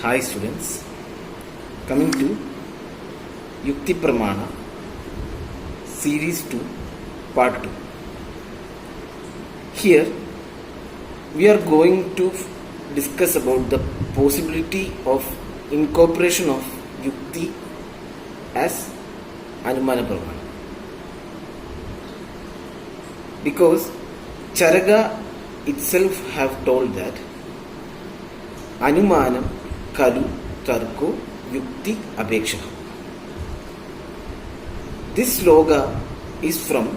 Hi students, coming to Yukti Pramana Series 2 Part 2. Here we are going to discuss about the possibility of incorporation of Yukti as Anumana Pramana. Because Charaka itself have told that Anumanam Kalu Tarko Yukti Apeksha. This sloga is from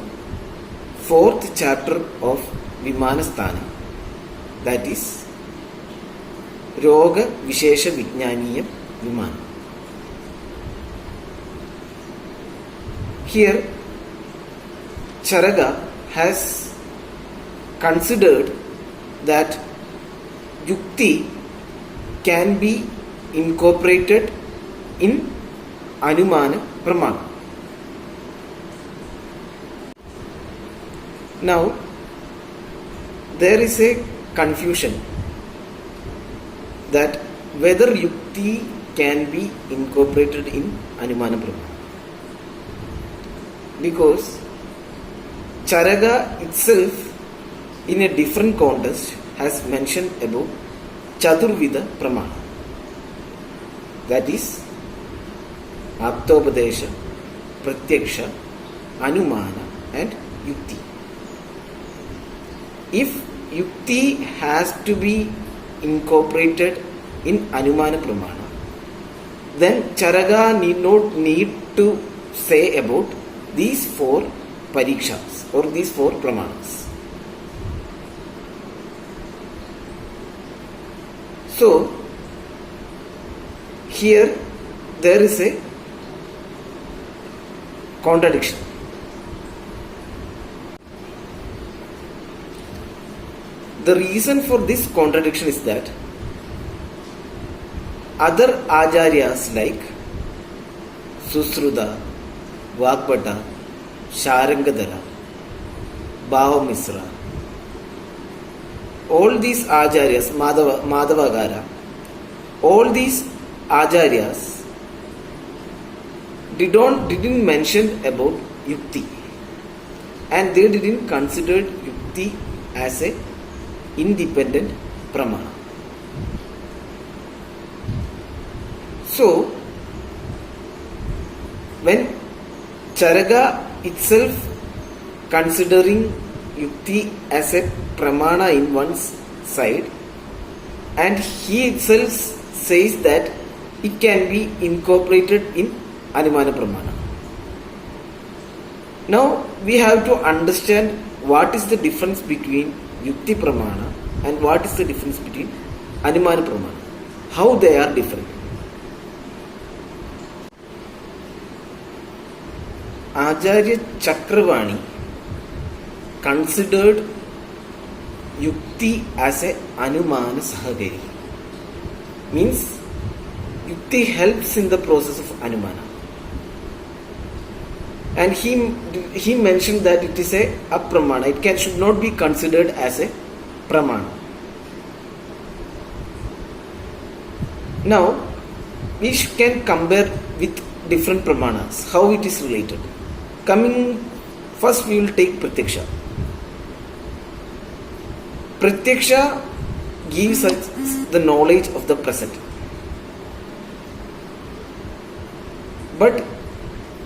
4th chapter of Vimanasthana, that is Roga Vishesha Vijnaniyam Vimana. Here Charaka has considered that Yukti can be incorporated in Anumana Pramana. Now, there is a confusion that whether Yukti can be incorporated in Anumana Pramana. Because Charaka itself in a different context has mentioned about Chaturvida Pramana, that is Aptopadesha, Pratyaksha, Anumana and Yukti. If Yukti has to be incorporated in Anumana Pramana, then Charaka need to say about these 4 parikshas or these 4 pramanas. So, here there is a contradiction. The reason for this contradiction is that other acharyas like Susruta, Vagbhata, Sharangadhara, Bhavamisra, all these acharyas, Madhavagara, all these acharyas didn't mention about Yukti, and they didn't consider Yukti as a independent pramana. So, when Charaka itself considering Yukti as a pramana in one's side, and he itself says that it can be incorporated in Anumana Pramana. Now we have to understand what is the difference between Yukti Pramana and what is the difference between Anumana Pramana. How they are different. Acharya Chakravani considered Yukti as a Anumana Sahagari. Means Yukti helps in the process of Anumana. And he mentioned that it is a apramana. It should not be considered as a pramana. Now, we can compare with different pramanas, how it is related. First we will take Pratyaksha. Pratyaksha gives us the knowledge of the present. But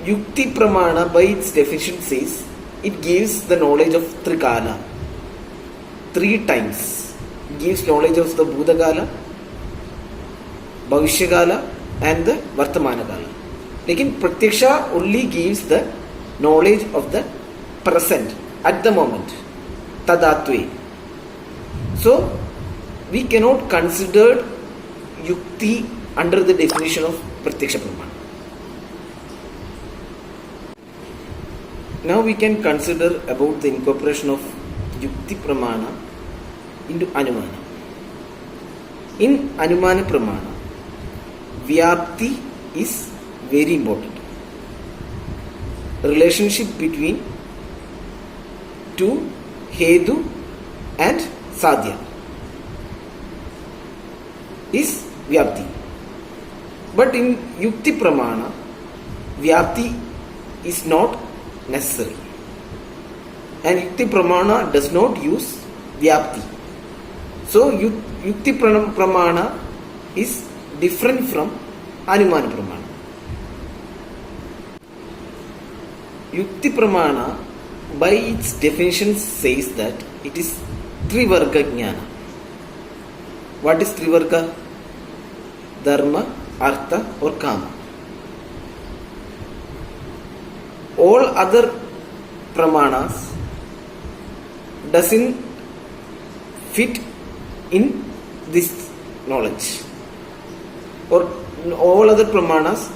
Yukti Pramana by its definition says it gives the knowledge of Trikala. 3 times. It gives knowledge of the Bhutagala, Bhavishyakala and the Vartamanakala. Lekin Pratyaksha only gives the knowledge of the present at the moment. Tadatve. So, we cannot consider Yukti under the definition of Pratyaksha Pramana. Now we can consider about the incorporation of Yukti Pramana into Anumana. In Anumana Pramana, Vyapti is very important. Relationship between 2 Hetu and Sadhya is Vyapti. But in Yukti Pramana, Vyapti is not necessary. And Yukti Pramana does not use Vyapti. So Yukti Pramana is different from Anumana Pramana. Yukti Pramana by its definition says that it is Trivarga Jnana. What is Trivarga? Dharma, Artha or Kama. All other Pramanas doesn't fit in this knowledge, or all other Pramanas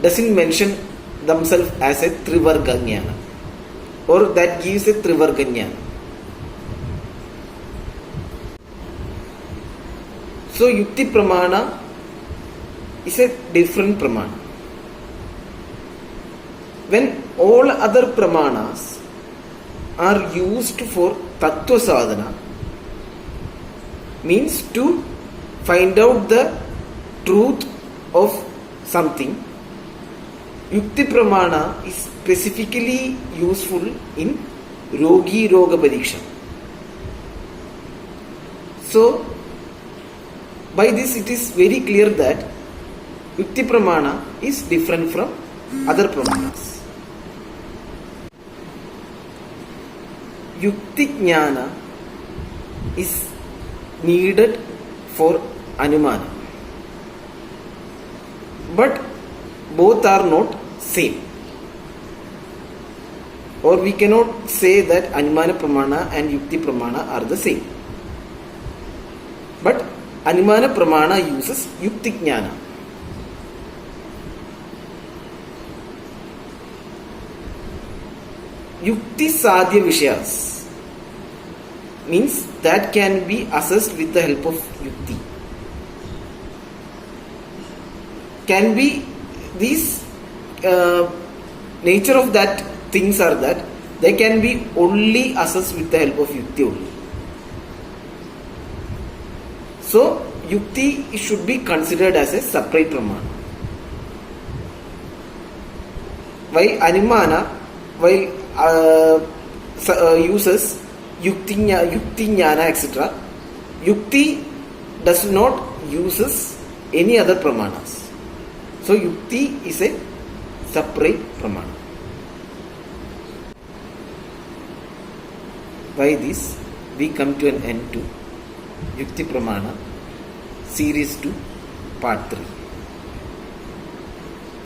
doesn't mention themselves as a Trivarga Jnana, or that gives a Trivarga Jnana. So Yukti Pramana is a different Pramana. When all other Pramanas are used for Tattva Sadhana, means to find out the truth of something, Yukti Pramana is specifically useful in Rogi Roga Pariksha. So, by this it is very clear that Yukti Pramana is different from other Pramanas. Yukti Jnana is needed for Anumana. But both are not same. Or we cannot say that Anumana Pramana and Yukti Pramana are the same. But Anumana Pramana uses Yukti Jnana. Yukti Sadhya Vishayas means that can be assessed with the help of Yukti. Can be these nature of that things are that they can be only assessed with the help of Yukti only. So Yukti should be considered as a separate Pramana. While Anumana uses Yukti Jnana etc., Yukti does not uses any other Pramanas. So Yukti is a separate Pramana. By this we come to an end to Yukti Pramana Series 2 Part 3.